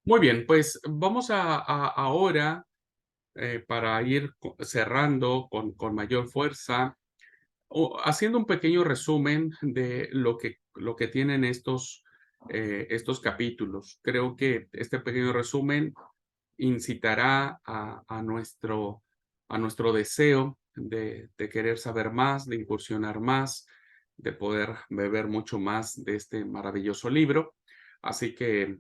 Muy bien, pues vamos ahora, para ir cerrando con mayor fuerza, o haciendo un pequeño resumen de lo que tienen estos capítulos. Creo que este pequeño resumen incitará a nuestro deseo de querer saber más, de incursionar más, de poder beber mucho más de este maravilloso libro. Así que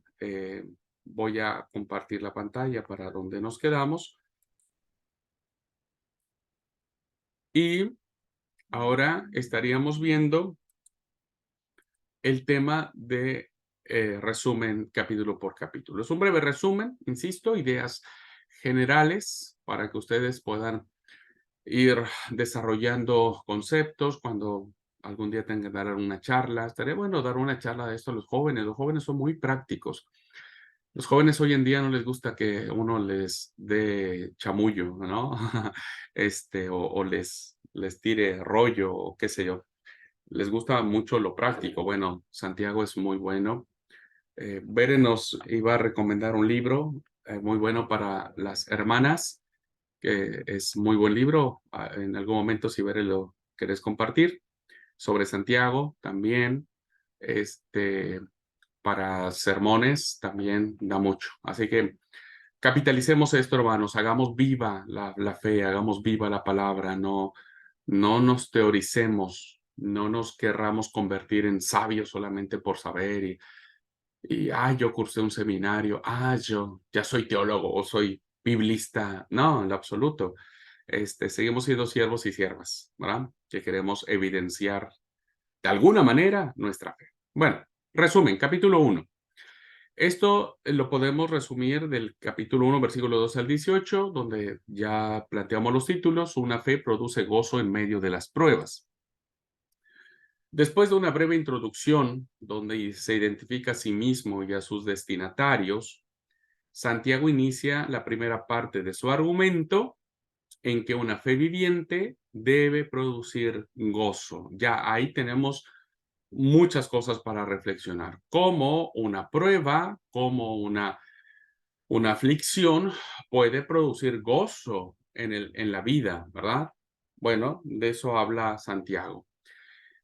voy a compartir la pantalla para donde nos quedamos. Y ahora estaríamos viendo el tema de resumen capítulo por capítulo. Es un breve resumen, insisto, ideas generales para que ustedes puedan ir desarrollando conceptos cuando algún día tengan que dar una charla. Estaría bueno dar una charla de esto a los jóvenes. Los jóvenes son muy prácticos. Los jóvenes hoy en día no les gusta que uno les dé chamullo, ¿no? O les tire rollo o qué sé yo. Les gusta mucho lo práctico. Bueno, Santiago es muy bueno. Bere nos iba a recomendar un libro muy bueno para las hermanas, que es muy buen libro. En algún momento, si Bere lo querés compartir, sobre Santiago también. Este, para sermones también da mucho. Así que capitalicemos esto, hermanos. Hagamos viva la fe, hagamos viva la palabra. No nos teoricemos, no nos querramos convertir en sabios solamente por saber yo cursé un seminario, yo ya soy teólogo o soy biblista. No, en lo absoluto. Seguimos siendo siervos y siervas, ¿verdad? Que queremos evidenciar de alguna manera nuestra fe. Bueno, resumen, capítulo 1. Esto lo podemos resumir del capítulo 1, versículo 2 al 18, donde ya planteamos los títulos. Una fe produce gozo en medio de las pruebas. Después de una breve introducción, donde se identifica a sí mismo y a sus destinatarios, Santiago inicia la primera parte de su argumento en que una fe viviente debe producir gozo. Ya ahí tenemos muchas cosas para reflexionar, como una prueba, como una aflicción puede producir gozo en la vida, ¿verdad? Bueno, de eso habla Santiago.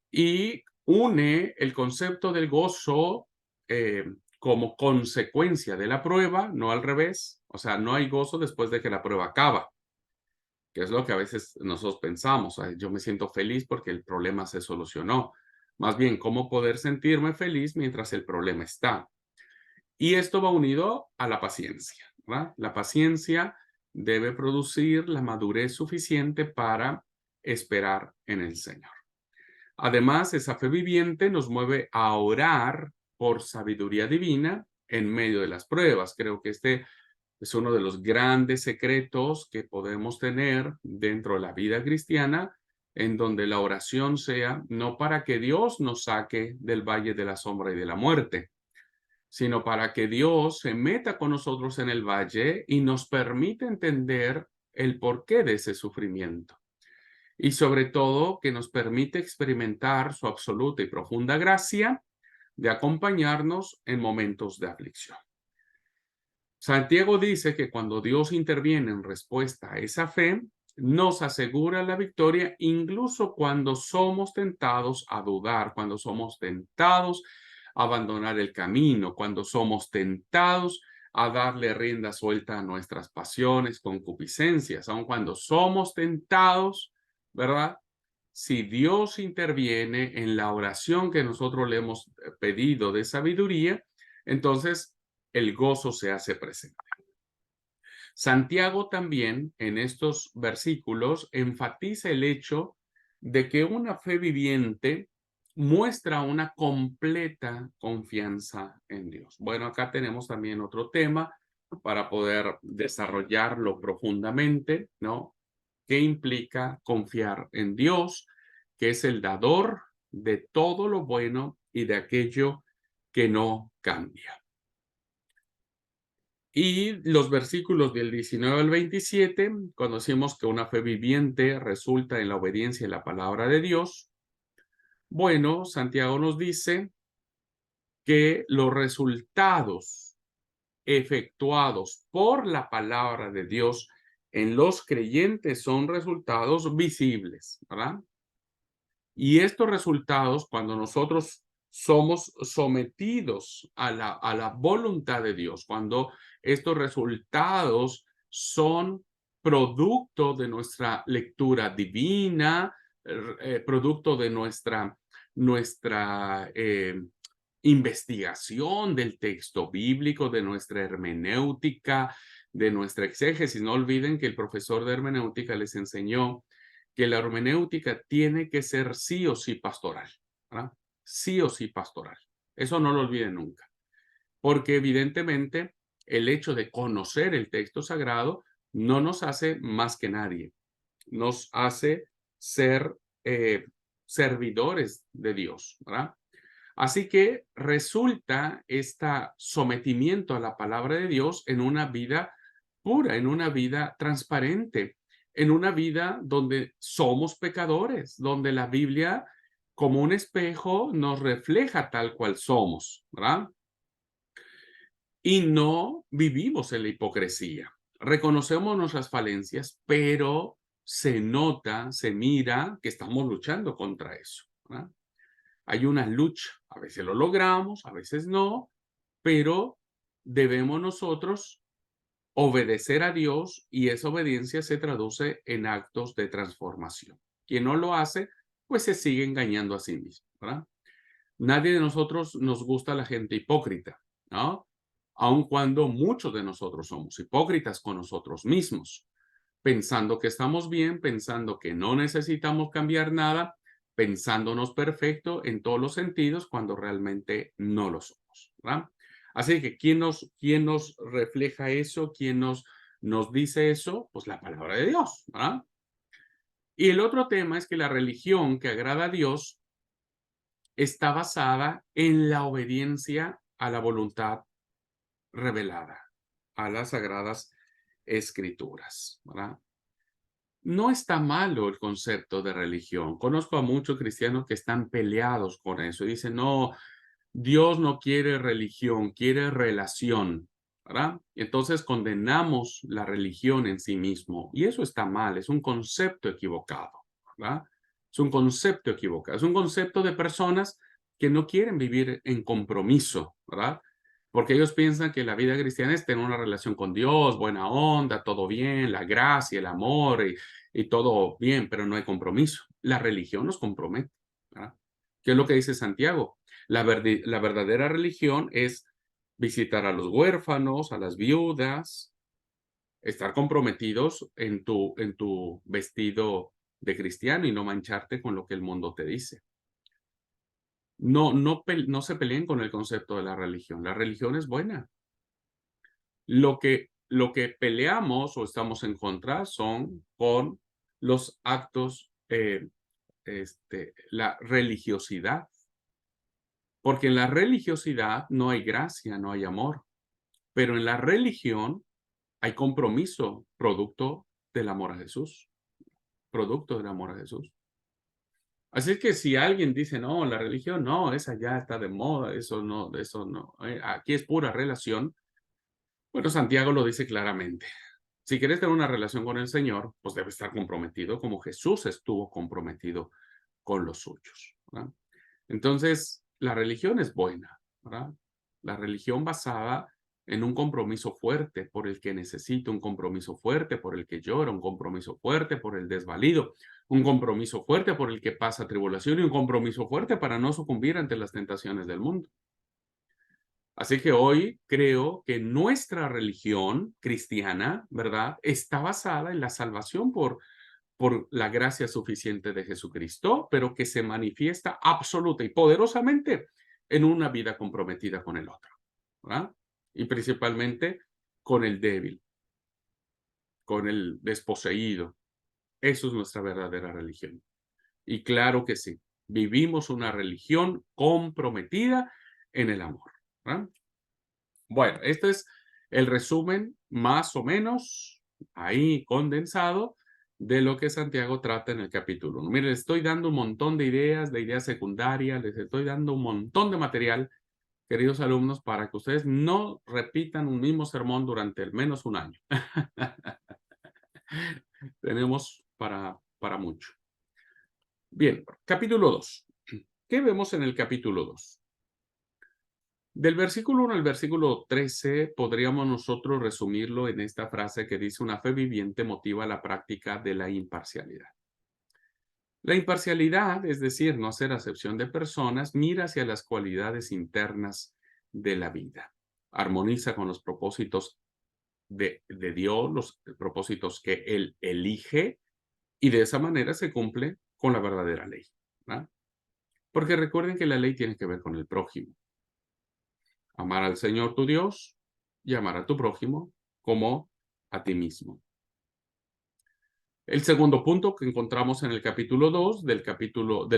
Y une el concepto del gozo eh, como consecuencia de la prueba, no al revés. O sea, no hay gozo después de que la prueba acaba, que es lo que a veces nosotros pensamos. Yo me siento feliz porque el problema se solucionó. Más bien, ¿cómo poder sentirme feliz mientras el problema está? Y esto va unido a la paciencia, ¿verdad? La paciencia debe producir la madurez suficiente para esperar en el Señor. Además, esa fe viviente nos mueve a orar por sabiduría divina en medio de las pruebas. Creo que este es uno de los grandes secretos que podemos tener dentro de la vida cristiana, en donde la oración sea no para que Dios nos saque del valle de la sombra y de la muerte, sino para que Dios se meta con nosotros en el valle y nos permita entender el porqué de ese sufrimiento. Y sobre todo, que nos permite experimentar su absoluta y profunda gracia de acompañarnos en momentos de aflicción. Santiago dice que cuando Dios interviene en respuesta a esa fe, nos asegura la victoria incluso cuando somos tentados a dudar, cuando somos tentados a abandonar el camino, cuando somos tentados a darle rienda suelta a nuestras pasiones, concupiscencias, aun cuando somos tentados, ¿verdad? Si Dios interviene en la oración que nosotros le hemos pedido de sabiduría, entonces el gozo se hace presente. Santiago también en estos versículos enfatiza el hecho de que una fe viviente muestra una completa confianza en Dios. Bueno, acá tenemos también otro tema para poder desarrollarlo profundamente, ¿no? ¿Qué implica confiar en Dios, que es el dador de todo lo bueno y de aquello que no cambia? Y los versículos del 19 al 27, conocimos que una fe viviente resulta en la obediencia a la palabra de Dios. Bueno, Santiago nos dice que los resultados efectuados por la palabra de Dios en los creyentes son resultados visibles, ¿verdad? Y estos resultados, cuando nosotros somos sometidos a la voluntad de Dios, cuando estos resultados son producto de nuestra lectura divina, producto de nuestra investigación del texto bíblico, de nuestra hermenéutica, de nuestra exégesis. No olviden que el profesor de hermenéutica les enseñó que la hermenéutica tiene que ser sí o sí pastoral, ¿verdad? Sí o sí pastoral. Eso no lo olviden nunca, porque evidentemente el hecho de conocer el texto sagrado no nos hace más que nadie, nos hace ser servidores de Dios, ¿verdad? Así que resulta este sometimiento a la palabra de Dios en una vida pura, en una vida transparente, en una vida donde somos pecadores, donde la Biblia, como un espejo, nos refleja tal cual somos, ¿verdad? Y no vivimos en la hipocresía. Reconocemos nuestras falencias, pero se nota, se mira que estamos luchando contra eso, ¿verdad? Hay una lucha. A veces lo logramos, a veces no, pero debemos nosotros obedecer a Dios y esa obediencia se traduce en actos de transformación. Quien no lo hace, pues se sigue engañando a sí mismo, ¿verdad? Nadie de nosotros nos gusta la gente hipócrita, ¿no? Aun cuando muchos de nosotros somos hipócritas con nosotros mismos, pensando que estamos bien, pensando que no necesitamos cambiar nada, pensándonos perfecto en todos los sentidos cuando realmente no lo somos, ¿verdad? Así que, ¿quién nos refleja eso? ¿Quién nos dice eso? Pues la palabra de Dios, ¿verdad? Y el otro tema es que la religión que agrada a Dios está basada en la obediencia a la voluntad revelada, a las sagradas escrituras, ¿verdad? No está malo el concepto de religión. Conozco a muchos cristianos que están peleados con eso y dicen, no, Dios no quiere religión, quiere relación, ¿verdad? Entonces condenamos la religión en sí mismo y eso está mal, es un concepto equivocado, ¿verdad? Es un concepto equivocado, es un concepto de personas que no quieren vivir en compromiso, ¿verdad? Porque ellos piensan que la vida cristiana es tener una relación con Dios, buena onda, todo bien, la gracia, el amor y todo bien, pero no hay compromiso. La religión nos compromete, ¿verdad? ¿Qué es lo que dice Santiago? La verdadera religión es visitar a los huérfanos, a las viudas, estar comprometidos en tu vestido de cristiano y no mancharte con lo que el mundo te dice. No se peleen con el concepto de la religión. La religión es buena. Lo que peleamos o estamos en contra son con los actos, la religiosidad. Porque en la religiosidad no hay gracia, no hay amor, pero en la religión hay compromiso, producto del amor a Jesús, producto del amor a Jesús. Así es que si alguien dice, no, la religión no, esa ya está de moda, eso no, aquí es pura relación, bueno, Santiago lo dice claramente. Si quieres tener una relación con el Señor, pues debe estar comprometido como Jesús estuvo comprometido con los suyos, ¿verdad? Entonces, la religión es buena, ¿verdad? La religión basada en un compromiso fuerte por el que necesita, un compromiso fuerte por el que llora, un compromiso fuerte por el desvalido, un compromiso fuerte por el que pasa tribulación y un compromiso fuerte para no sucumbir ante las tentaciones del mundo. Así que hoy creo que nuestra religión cristiana, ¿verdad?, está basada en la salvación por la gracia suficiente de Jesucristo, pero que se manifiesta absoluta y poderosamente en una vida comprometida con el otro, ¿verdad? Y principalmente con el débil, con el desposeído. Eso es nuestra verdadera religión. Y claro que sí, vivimos una religión comprometida en el amor, ¿verdad? Bueno, este es el resumen más o menos ahí condensado de lo que Santiago trata en el capítulo 1. Mire, les estoy dando un montón de ideas secundarias, les estoy dando un montón de material queridos alumnos, para que ustedes no repitan un mismo sermón durante al menos un año. Tenemos para mucho. Bien, capítulo 2. ¿Qué vemos en el capítulo 2? Del versículo 1 al versículo 13 podríamos nosotros resumirlo en esta frase que dice: una fe viviente motiva la práctica de la imparcialidad. La imparcialidad, es decir, no hacer acepción de personas, mira hacia las cualidades internas de la vida. Armoniza con los propósitos de Dios, los propósitos que Él elige, y de esa manera se cumple con la verdadera ley, ¿verdad? Porque recuerden que la ley tiene que ver con el prójimo. Amar al Señor tu Dios y amar a tu prójimo como a ti mismo. El segundo punto que encontramos en el capítulo 2, del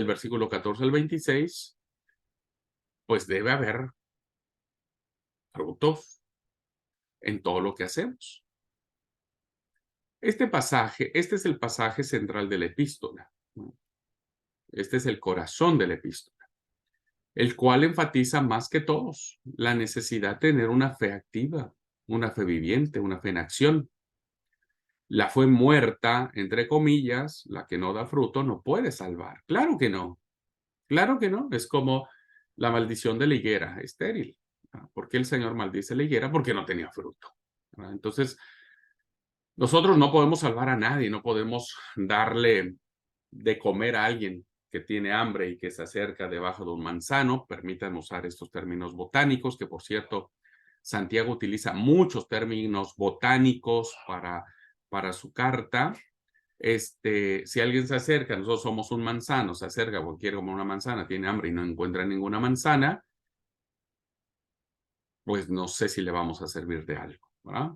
versículo 14 al 26, pues debe haber frutos en todo lo que hacemos. Este es el pasaje central de la epístola, ¿no? Este es el corazón de la epístola, el cual enfatiza más que todos la necesidad de tener una fe activa, una fe viviente, una fe en acción. La fe muerta, entre comillas, la que no da fruto, no puede salvar. Claro que no, claro que no. Es como la maldición de la higuera estéril. ¿Por qué el Señor maldice la higuera? Porque no tenía fruto. Entonces, nosotros no podemos salvar a nadie, no podemos darle de comer a alguien que tiene hambre y que se acerca debajo de un manzano. Permítanme usar estos términos botánicos, que por cierto, Santiago utiliza muchos términos botánicos para su carta. Si alguien se acerca, nosotros somos un manzano, se acerca porque quiere comer una manzana, tiene hambre y no encuentra ninguna manzana, pues no sé si le vamos a servir de algo, ¿verdad?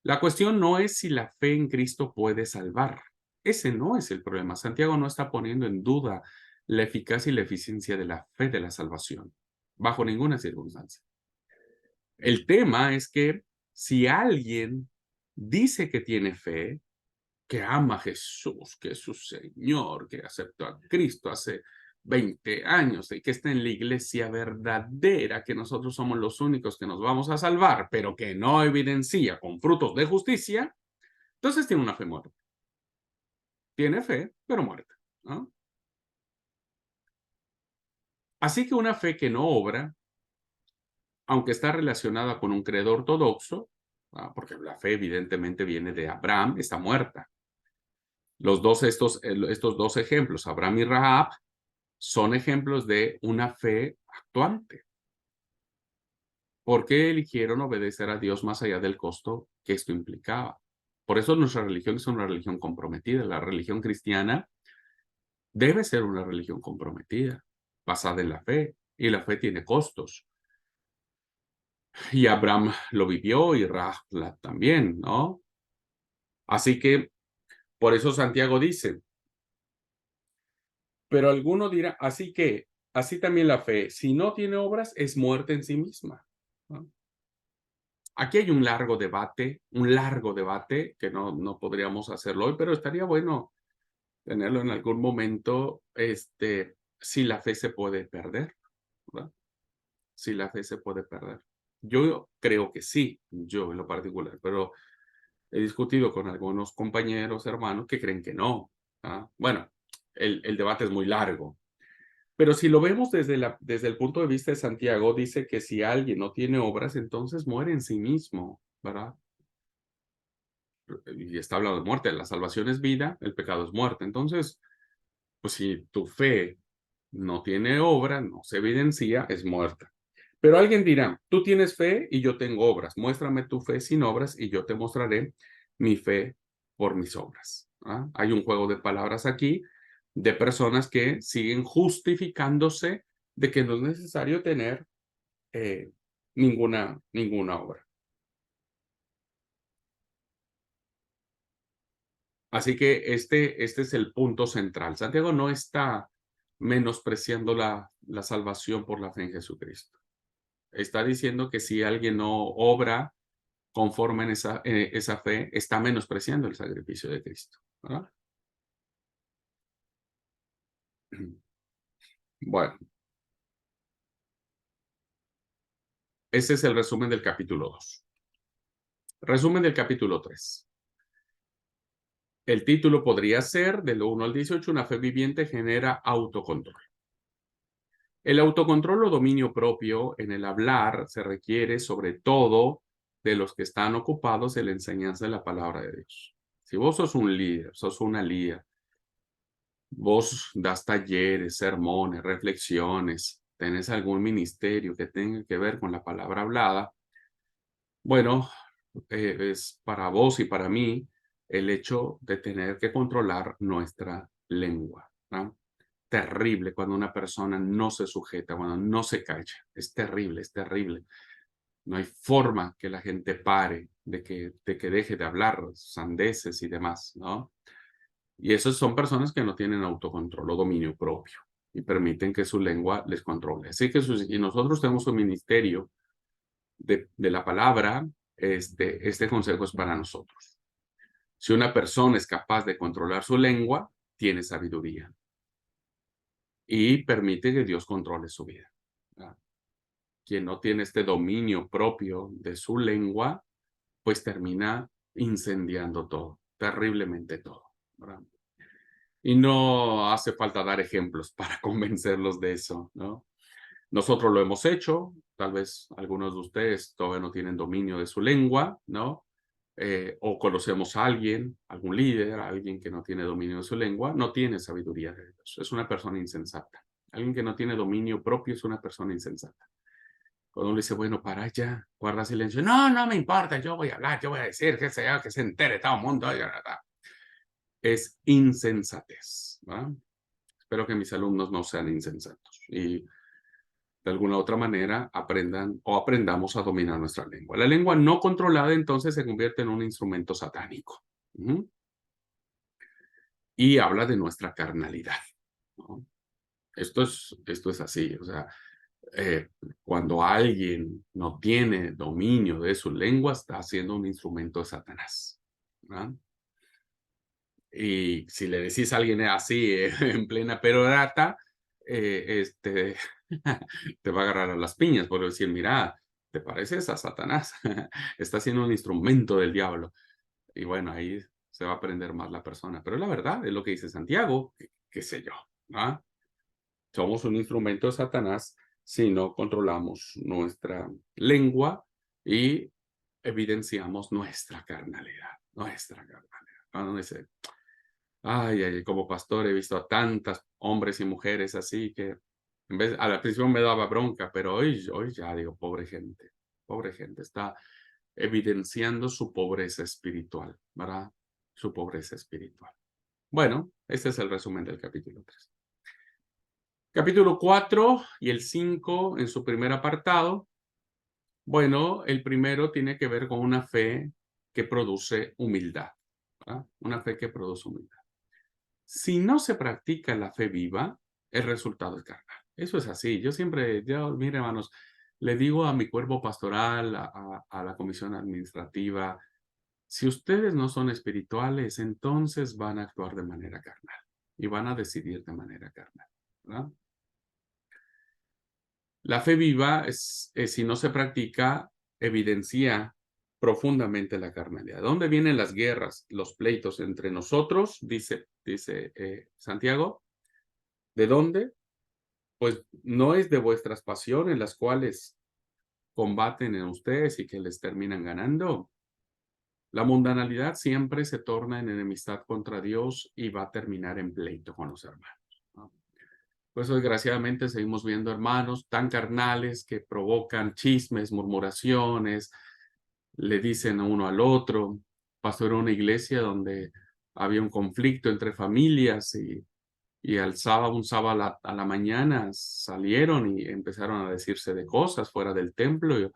La cuestión no es si la fe en Cristo puede salvar. Ese no es el problema. Santiago no está poniendo en duda la eficacia y la eficiencia de la fe de la salvación, bajo ninguna circunstancia. El tema es que si alguien dice que tiene fe, que ama a Jesús, que es su Señor, que aceptó a Cristo hace 20 años y que está en la iglesia verdadera, que nosotros somos los únicos que nos vamos a salvar, pero que no evidencia con frutos de justicia, entonces tiene una fe muerta. Tiene fe, pero muerta, ¿no? Así que una fe que no obra, aunque está relacionada con un credo ortodoxo, porque la fe evidentemente viene de Abraham, está muerta. Estos dos ejemplos, Abraham y Rahab, son ejemplos de una fe actuante. ¿Por qué eligieron obedecer a Dios más allá del costo que esto implicaba? Por eso nuestra religión es una religión comprometida. La religión cristiana debe ser una religión comprometida, basada en la fe, y la fe tiene costos. Y Abraham lo vivió y Rahab también, ¿no? Así que por eso Santiago dice, pero alguno dirá, así que, así también la fe, si no tiene obras, es muerte en sí misma, ¿no? Aquí hay un largo debate que no podríamos hacerlo hoy, pero estaría bueno tenerlo en algún momento, si la fe se puede perder, ¿verdad? Si la fe se puede perder. Yo creo que sí, yo en lo particular, pero he discutido con algunos compañeros, hermanos, que creen que no. Bueno, el debate es muy largo, pero si lo vemos desde el punto de vista de Santiago, dice que si alguien no tiene obras, entonces muere en sí mismo, ¿verdad? Y está hablando de muerte, la salvación es vida, el pecado es muerte. Entonces, pues si tu fe no tiene obra, no se evidencia, es muerta. Pero alguien dirá, tú tienes fe y yo tengo obras. Muéstrame tu fe sin obras y yo te mostraré mi fe por mis obras. Hay un juego de palabras aquí de personas que siguen justificándose de que no es necesario tener eh, ninguna obra. Así que este es el punto central. Santiago no está menospreciando la salvación por la fe en Jesucristo. Está diciendo que si alguien no obra conforme en esa fe, está menospreciando el sacrificio de Cristo, ¿verdad? Bueno, ese es el resumen del capítulo 2. Resumen del capítulo 3. El título podría ser, del 1 al 18, una fe viviente genera autocontrol. El autocontrol o dominio propio en el hablar se requiere sobre todo de los que están ocupados en la enseñanza de la palabra de Dios. Si vos sos un líder, sos una líder, vos das talleres, sermones, reflexiones, tenés algún ministerio que tenga que ver con la palabra hablada, bueno, es para vos y para mí el hecho de tener que controlar nuestra lengua, ¿no? Terrible cuando una persona no se sujeta, cuando no se calla. Es terrible, es terrible. No hay forma que la gente pare de que deje de hablar sandeces y demás, ¿no? Y esas son personas que no tienen autocontrol o dominio propio y permiten que su lengua les controle. Así que y nosotros tenemos un ministerio de la palabra, este consejo es para nosotros. Si una persona es capaz de controlar su lengua, tiene sabiduría y permite que Dios controle su vida, ¿verdad? Quien no tiene este dominio propio de su lengua, pues termina incendiando todo, terriblemente todo, ¿verdad? Y no hace falta dar ejemplos para convencerlos de eso, ¿no? Nosotros lo hemos hecho, tal vez algunos de ustedes todavía no tienen dominio de su lengua, ¿no? O conocemos a alguien, algún líder, alguien que no tiene dominio de su lengua, no tiene sabiduría de Dios, es una persona insensata. Alguien que no tiene dominio propio es una persona insensata. Cuando uno le dice, bueno, para ya, guarda silencio. No, no me importa, yo voy a hablar, yo voy a decir, que sea, que se entere todo el mundo. Es insensatez, ¿verdad? Espero que mis alumnos no sean insensatos y de alguna otra manera aprendan o aprendamos a dominar nuestra lengua. La lengua no controlada entonces se convierte en un instrumento satánico. ¿Mm? Y habla de nuestra carnalidad, ¿no? Esto es así, o sea, eh, cuando alguien no tiene dominio de su lengua, está haciendo un instrumento de Satanás, ¿verdad? Y si le decís a alguien así, en plena perorata, este, te va a agarrar a las piñas por decir, mira, te pareces a Satanás, está siendo un instrumento del diablo. Y bueno, ahí se va a aprender más la persona. Pero la verdad, es lo que dice Santiago, qué sé yo, ¿ah? Somos un instrumento de Satanás si no controlamos nuestra lengua y evidenciamos nuestra carnalidad, nuestra carnalidad. Cuando dice, ay, ay, como pastor he visto a tantos hombres y mujeres así que en vez, a la principio me daba bronca, pero hoy ya digo, pobre gente, está evidenciando su pobreza espiritual, ¿verdad? Su pobreza espiritual. Bueno, este es el resumen del capítulo 3. Capítulo 4 y el 5 en su primer apartado. Bueno, el primero tiene que ver con una fe que produce humildad, ¿verdad? Una fe que produce humildad. Si no se practica la fe viva, el resultado es carnal. Eso es así. Mire, hermanos, le digo a mi cuerpo pastoral, a la comisión administrativa, si ustedes no son espirituales, entonces van a actuar de manera carnal y van a decidir de manera carnal, ¿verdad? La fe viva, si no se practica, evidencia profundamente la carnalidad. ¿De dónde vienen las guerras, los pleitos entre nosotros? Dice Santiago. ¿De dónde? Pues no es de vuestras pasiones las cuales combaten en ustedes y que les terminan ganando. La mundanalidad siempre se torna en enemistad contra Dios y va a terminar en pleito con los hermanos, ¿no? Pues desgraciadamente seguimos viendo hermanos tan carnales que provocan chismes, murmuraciones, le dicen a uno al otro. Pasó en una iglesia donde había un conflicto entre familias y un sábado a la mañana salieron y empezaron a decirse de cosas fuera del templo. Yo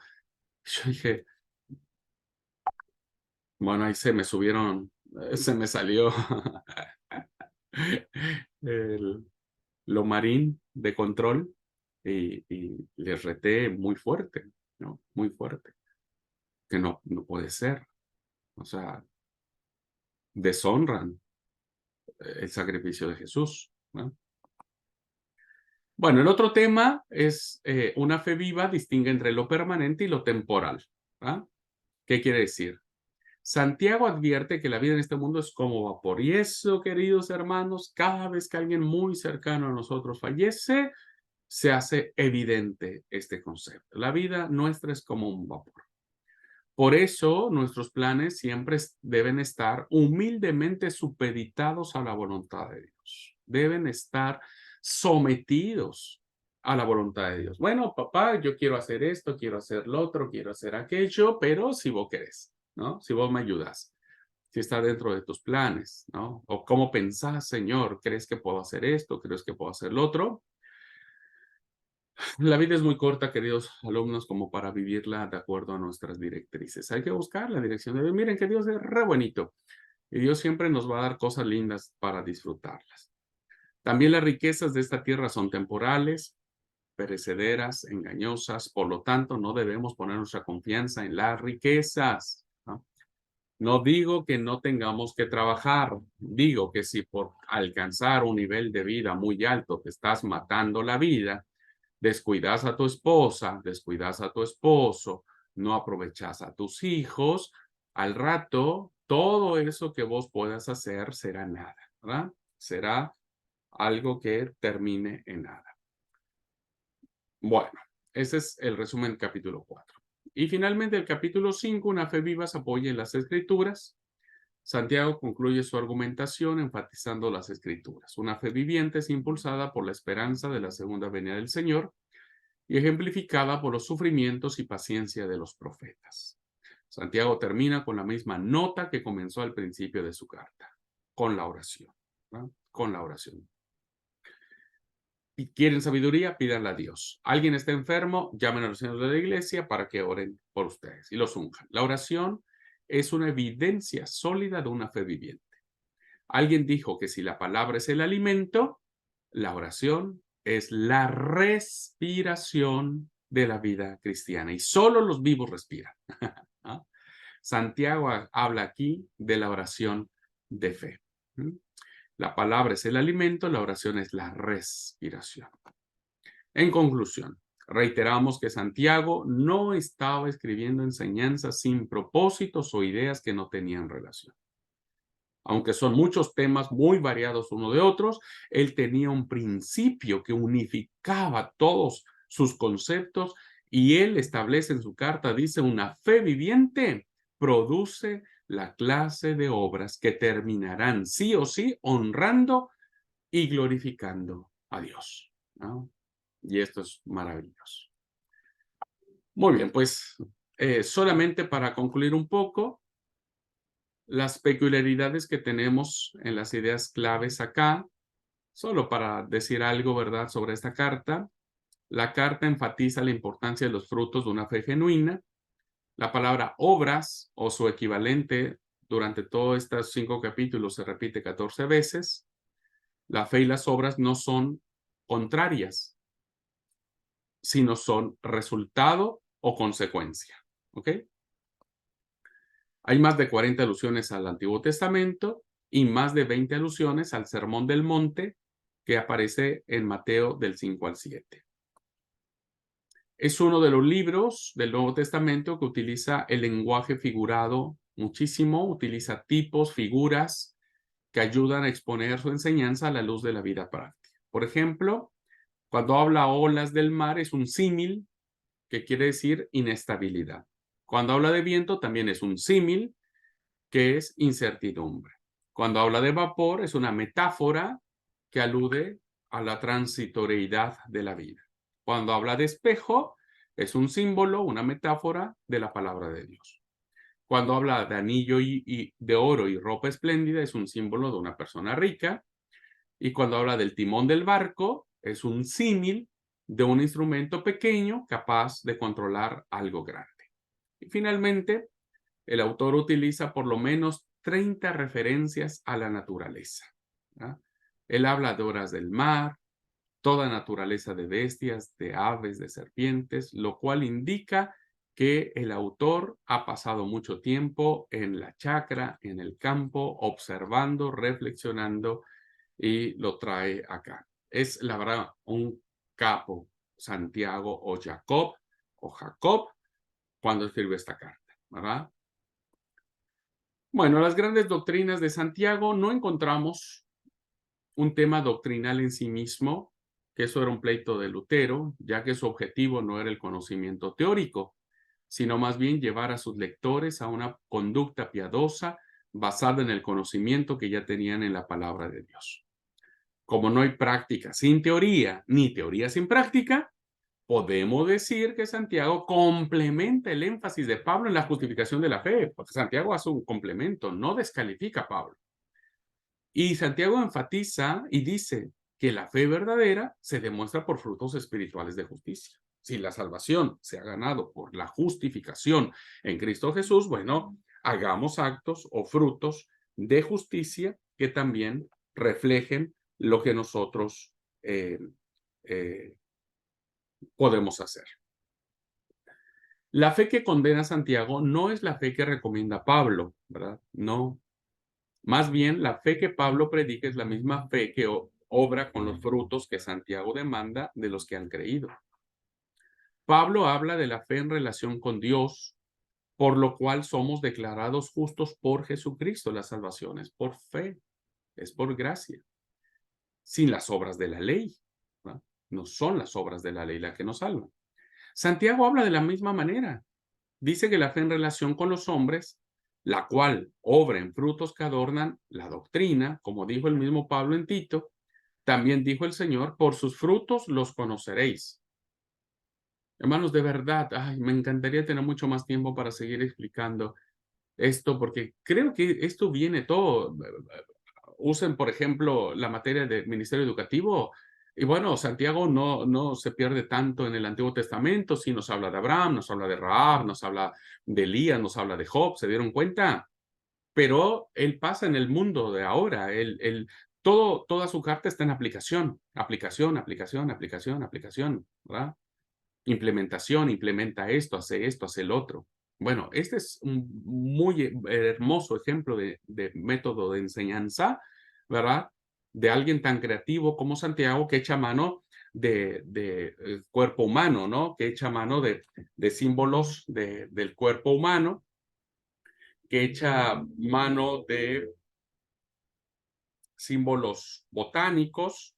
dije, bueno, ahí se me salió el, lo marín de control y les reté muy fuerte, ¿no? Muy fuerte, que no puede ser. O sea, deshonran el sacrificio de Jesús, ¿no? Bueno, el otro tema es una fe viva distingue entre lo permanente y lo temporal. ¿Ah? ¿Qué quiere decir? Santiago advierte que la vida en este mundo es como vapor. Y eso, queridos hermanos, cada vez que alguien muy cercano a nosotros fallece, se hace evidente este concepto. La vida nuestra es como un vapor. Por eso nuestros planes siempre deben estar humildemente supeditados a la voluntad de Dios. Deben estar sometidos a la voluntad de Dios. Bueno, papá, yo quiero hacer esto, quiero hacer lo otro, quiero hacer aquello, pero si vos querés, ¿no? Si vos me ayudas, si está dentro de tus planes, ¿no? O cómo pensás, Señor, ¿crees que puedo hacer esto? ¿Crees que puedo hacer lo otro? La vida es muy corta, queridos alumnos, como para vivirla de acuerdo a nuestras directrices. Hay que buscar la dirección de Dios. Miren que Dios es re bonito y Dios siempre nos va a dar cosas lindas para disfrutarlas. También las riquezas de esta tierra son temporales, perecederas, engañosas, por lo tanto no debemos poner nuestra confianza en las riquezas, ¿no? No digo que no tengamos que trabajar, digo que si por alcanzar un nivel de vida muy alto te estás matando la vida, descuidas a tu esposa, descuidas a tu esposo, no aprovechas a tus hijos, al rato todo eso que vos puedas hacer será nada, ¿verdad? Será algo que termine en nada. Bueno, ese es el resumen del capítulo 4. Y finalmente el capítulo 5, una fe viva se apoya en las escrituras. Santiago concluye su argumentación enfatizando las escrituras. Una fe viviente es impulsada por la esperanza de la segunda venida del Señor y ejemplificada por los sufrimientos y paciencia de los profetas. Santiago termina con la misma nota que comenzó al principio de su carta, con la oración, ¿no? Con la oración. Y quieren sabiduría, pídanla a Dios. Alguien está enfermo, llamen a los señores de la iglesia para que oren por ustedes y los unjan. La oración es una evidencia sólida de una fe viviente. Alguien dijo que si la palabra es el alimento, la oración es la respiración de la vida cristiana y solo los vivos respiran. ¿No? Santiago habla aquí de la oración de fe. La palabra es el alimento, la oración es la respiración. En conclusión, reiteramos que Santiago no estaba escribiendo enseñanzas sin propósitos o ideas que no tenían relación. Aunque son muchos temas muy variados uno de otros, él tenía un principio que unificaba todos sus conceptos y él establece en su carta, dice, una fe viviente produce la clase de obras que terminarán sí o sí honrando y glorificando a Dios, ¿no? Y esto es maravilloso. Muy bien, pues solamente para concluir un poco, las peculiaridades que tenemos en las ideas claves acá, solo para decir algo, ¿verdad?, sobre esta carta. La carta enfatiza la importancia de los frutos de una fe genuina. La palabra obras o su equivalente durante todos estos 5 capítulos se repite 14 veces. La fe y las obras no son contrarias, sino son resultado o consecuencia. ¿Ok? Hay más de 40 alusiones al Antiguo Testamento y más de 20 alusiones al Sermón del Monte que aparece en Mateo del 5 al 7. Es uno de los libros del Nuevo Testamento que utiliza el lenguaje figurado muchísimo, utiliza tipos, figuras que ayudan a exponer su enseñanza a la luz de la vida práctica. Por ejemplo, cuando habla olas del mar es un símil que quiere decir inestabilidad. Cuando habla de viento también es un símil que es incertidumbre. Cuando habla de vapor es una metáfora que alude a la transitoriedad de la vida. Cuando habla de espejo es un símbolo, una metáfora de la palabra de Dios. Cuando habla de anillo y de oro y ropa espléndida es un símbolo de una persona rica. Y cuando habla del timón del barco es un símil de un instrumento pequeño capaz de controlar algo grande. Y finalmente, el autor utiliza por lo menos 30 referencias a la naturaleza, ¿verdad? Él habla de olas del mar, toda naturaleza de bestias, de aves, de serpientes, lo cual indica que el autor ha pasado mucho tiempo en la chacra, en el campo, observando, reflexionando y lo trae acá. Es la verdad un capo Santiago o Jacob cuando escribió esta carta, ¿verdad? Bueno, las grandes doctrinas de Santiago no encontramos un tema doctrinal en sí mismo, que eso era un pleito de Lutero, ya que su objetivo no era el conocimiento teórico, sino más bien llevar a sus lectores a una conducta piadosa basada en el conocimiento que ya tenían en la palabra de Dios. Como no hay práctica sin teoría, ni teoría sin práctica, podemos decir que Santiago complementa el énfasis de Pablo en la justificación de la fe, porque Santiago hace un complemento, no descalifica a Pablo. Y Santiago enfatiza y dice que la fe verdadera se demuestra por frutos espirituales de justicia. Si la salvación se ha ganado por la justificación en Cristo Jesús, bueno, hagamos actos o frutos de justicia que también reflejen lo que nosotros podemos hacer. La fe que condena Santiago no es la fe que recomienda Pablo, ¿verdad? No. Más bien, la fe que Pablo predica es la misma fe que obra con los frutos que Santiago demanda de los que han creído. Pablo habla de la fe en relación con Dios, por lo cual somos declarados justos por Jesucristo. La salvación es por fe, es por gracia, sin las obras de la ley, ¿no? No son las obras de la ley las que nos salvan. Santiago habla de la misma manera. Dice que la fe en relación con los hombres, la cual obra en frutos que adornan la doctrina, como dijo el mismo Pablo en Tito, también dijo el Señor, por sus frutos los conoceréis. Hermanos, de verdad, ay, me encantaría tener mucho más tiempo para seguir explicando esto, porque creo que esto viene todo. Usen, por ejemplo, la materia del ministerio educativo. Y bueno, Santiago no se pierde tanto en el Antiguo Testamento, sí nos habla de Abraham, nos habla de Rahab, nos habla de Elías, nos habla de Job, ¿se dieron cuenta? Pero él pasa en el mundo de ahora, toda su carta está en aplicación, aplicación, aplicación, aplicación, aplicación, ¿verdad? Implementación, implementa esto, hace el otro. Bueno, este es un muy hermoso ejemplo de método de enseñanza, ¿verdad? De alguien tan creativo como Santiago que echa mano de cuerpo humano, ¿no? Que echa mano de símbolos del cuerpo humano, que echa mano de símbolos botánicos,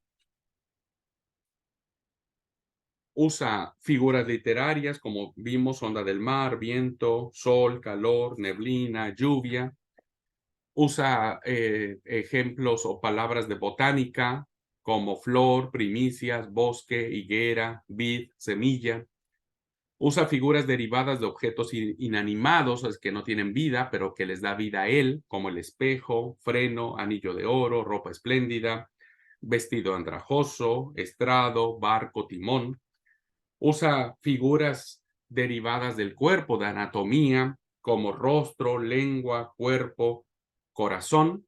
usa figuras literarias como vimos, onda del mar, viento, sol, calor, neblina, lluvia. Usa ejemplos o palabras de botánica como flor, primicias, bosque, higuera, vid, semilla. Usa figuras derivadas de objetos inanimados, es que no tienen vida, pero que les da vida a él, como el espejo, freno, anillo de oro, ropa espléndida, vestido andrajoso, estrado, barco, timón. Usa figuras derivadas del cuerpo, de anatomía, como rostro, lengua, cuerpo, corazón,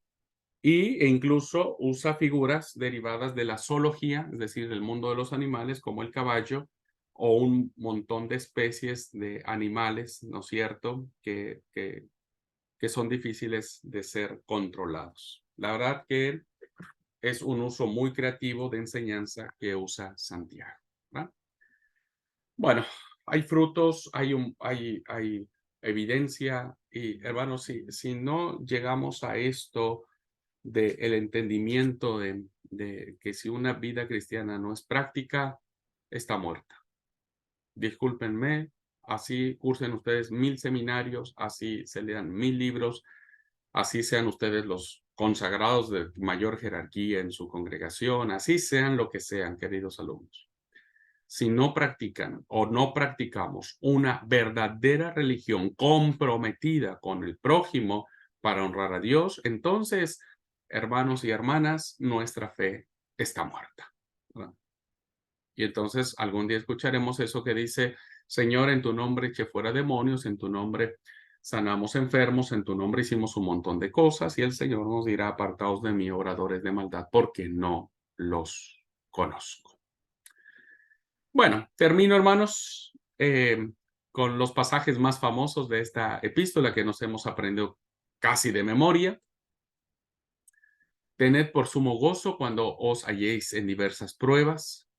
e incluso usa figuras derivadas de la zoología, es decir, del mundo de los animales, como el caballo, o un montón de especies de animales, ¿no es cierto?, que son difíciles de ser controlados. La verdad que es un uso muy creativo de enseñanza que usa Santiago, ¿verdad? Bueno, hay frutos, hay evidencia, y hermanos, si no llegamos a esto del entendimiento de que si una vida cristiana no es práctica, está muerta. Discúlpenme, así cursen ustedes 1000 seminarios, así se lean 1000 libros, así sean ustedes los consagrados de mayor jerarquía en su congregación, así sean lo que sean, queridos alumnos. Si no practican o no practicamos una verdadera religión comprometida con el prójimo para honrar a Dios, entonces, hermanos y hermanas, nuestra fe está muerta, ¿verdad? Y entonces algún día escucharemos eso que dice, Señor, en tu nombre eché fuera demonios, en tu nombre sanamos enfermos, en tu nombre hicimos un montón de cosas, y el Señor nos dirá, apartaos de mí, oradores de maldad, porque no los conozco. Bueno, termino, hermanos, con los pasajes más famosos de esta epístola que nos hemos aprendido casi de memoria. Tened por sumo gozo cuando os halléis en diversas pruebas,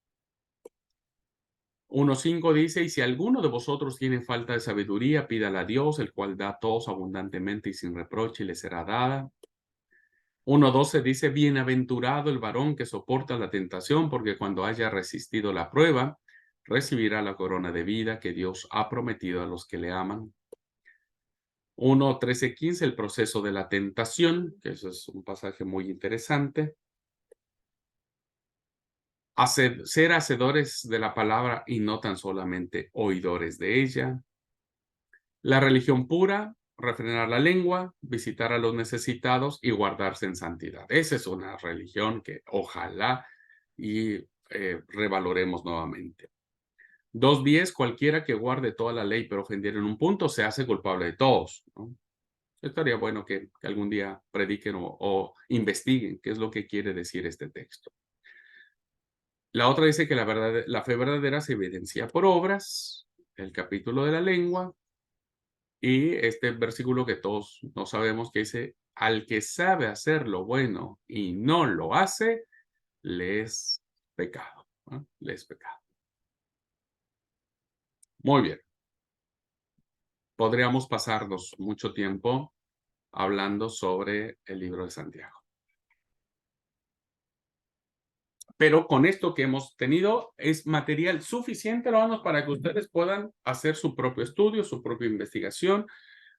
1:5 dice, y si alguno de vosotros tiene falta de sabiduría, pídala a Dios, el cual da a todos abundantemente y sin reproche, y le será dada. 1:12 dice, bienaventurado el varón que soporta la tentación, porque cuando haya resistido la prueba, recibirá la corona de vida que Dios ha prometido a los que le aman. 1:13-15, el proceso de la tentación, que eso es un pasaje muy interesante. Ser hacedores de la palabra y no tan solamente oidores de ella. La religión pura, refrenar la lengua, visitar a los necesitados y guardarse en santidad. Esa es una religión que ojalá y revaloremos nuevamente. 2:10, cualquiera que guarde toda la ley pero ofendiera en un punto se hace culpable de todos, ¿no? Estaría bueno que algún día prediquen o investiguen qué es lo que quiere decir este texto. La otra dice que la fe verdadera se evidencia por obras, el capítulo de la lengua, y este versículo que todos no sabemos que dice, al que sabe hacer lo bueno y no lo hace, le es pecado, ¿no? Le es pecado. Muy bien. Podríamos pasarnos mucho tiempo hablando sobre el libro de Santiago. Pero con esto que hemos tenido es material suficiente, hermanos, para que ustedes puedan hacer su propio estudio, su propia investigación,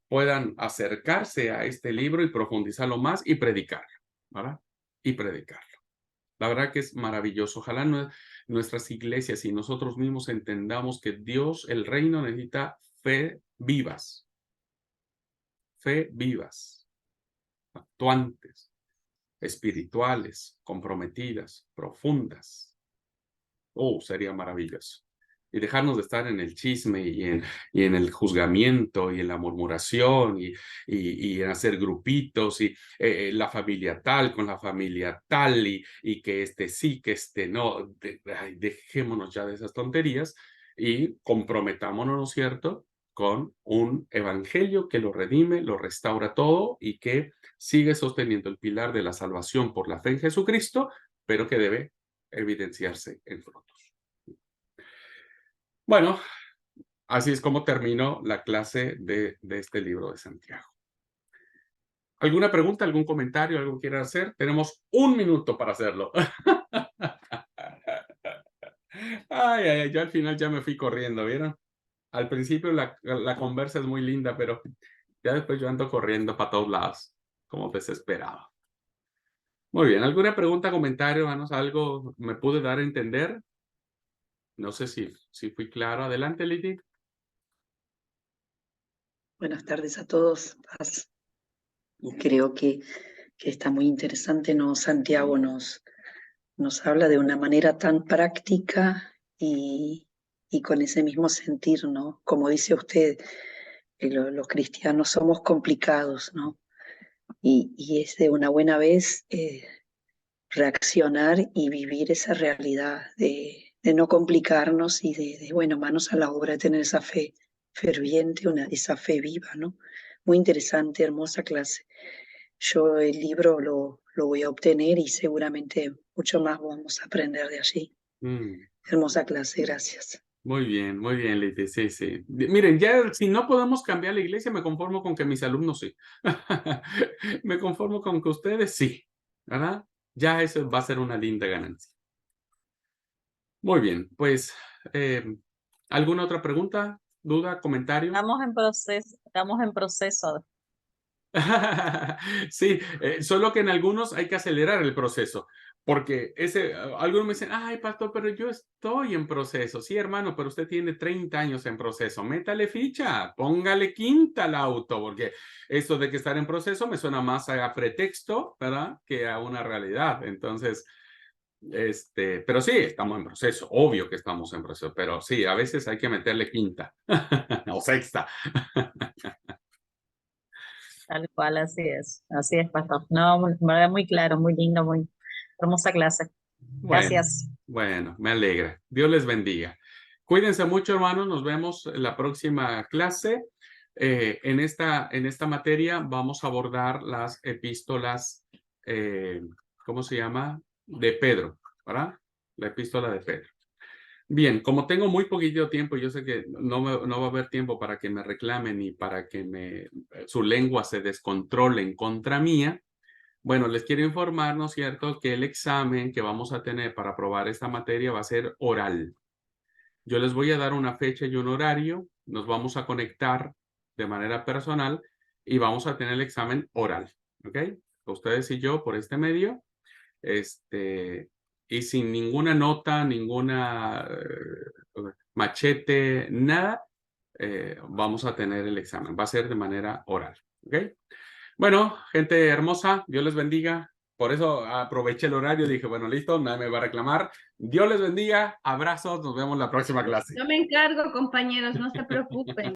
puedan acercarse a este libro y profundizarlo más y predicarlo, ¿verdad? Y predicarlo. La verdad que es maravilloso. Ojalá nuestras iglesias y nosotros mismos entendamos que Dios, el reino, necesita fe vivas, actuantes, espirituales, comprometidas, profundas. Oh, sería maravilloso. Y dejarnos de estar en el chisme y en el juzgamiento y en la murmuración y en hacer grupitos y la familia tal con la familia tal y que este sí, que este no. Ay, dejémonos ya de esas tonterías y comprometámonos, ¿no es cierto?, con un evangelio que lo redime, lo restaura todo y que sigue sosteniendo el pilar de la salvación por la fe en Jesucristo, pero que debe evidenciarse en frutos. Bueno, así es como termino la clase de este libro de Santiago. ¿Alguna pregunta, algún comentario, algo que quieran hacer? Tenemos 1 minuto para hacerlo. Ay, ay, ay, yo al final ya me fui corriendo, ¿vieron? Al principio la conversa es muy linda, pero ya después yo ando corriendo para todos lados, como desesperado. Muy bien, ¿alguna pregunta, comentario, hermanos? ¿Algo me pude dar a entender? No sé si fui claro. Adelante, Liti. Buenas tardes a todos. Paz. Y creo que está muy interesante, ¿no? Santiago nos habla de una manera tan práctica y con ese mismo sentir, ¿no? Como dice usted, que los cristianos somos complicados, ¿no? Y es de una buena vez reaccionar y vivir esa realidad de no complicarnos y bueno, manos a la obra, de tener esa fe ferviente, esa fe viva, ¿no? Muy interesante, hermosa clase. Yo el libro lo voy a obtener y seguramente mucho más vamos a aprender de allí. Hermosa clase, gracias. Muy bien, Liti, sí, sí. Miren, ya si no podemos cambiar la iglesia, me conformo con que mis alumnos sí. Me conformo con que ustedes sí, ¿verdad? Ya eso va a ser una linda ganancia. Muy bien, pues, ¿alguna otra pregunta, duda, comentario? Estamos en proceso. Sí, solo que en algunos hay que acelerar el proceso, porque algunos me dicen, ay, pastor, pero yo estoy en proceso. Sí, hermano, pero usted tiene 30 años en proceso. Métale ficha, póngale quinta al auto, porque esto de que estar en proceso me suena más a pretexto, ¿verdad?, que a una realidad. Entonces, pero sí, estamos en proceso, obvio que estamos en proceso, pero sí, a veces hay que meterle quinta o sexta. Tal cual, así es, pastor. No, en verdad muy claro, muy lindo, muy hermosa clase. Gracias. Bueno, me alegra. Dios les bendiga. Cuídense mucho, hermanos. Nos vemos en la próxima clase. En esta materia vamos a abordar las epístolas, ¿cómo se llama? De Pedro, ¿verdad? La epístola de Pedro. Bien, como tengo muy poquito tiempo, yo sé que no va a haber tiempo para que me reclamen y para que su lengua se descontrole en contra mía. Bueno, les quiero informar, ¿no es cierto?, que el examen que vamos a tener para aprobar esta materia va a ser oral. Yo les voy a dar una fecha y un horario, nos vamos a conectar de manera personal y vamos a tener el examen oral, ¿ok? Ustedes y yo por este medio, y sin ninguna nota, ninguna machete, nada, vamos a tener el examen. Va a ser de manera oral, ¿ok? Bueno, gente hermosa, Dios les bendiga. Por eso aproveché el horario, dije, bueno, listo, nadie me va a reclamar. Dios les bendiga, abrazos, nos vemos la próxima clase. Yo me encargo, compañeros, no se preocupen.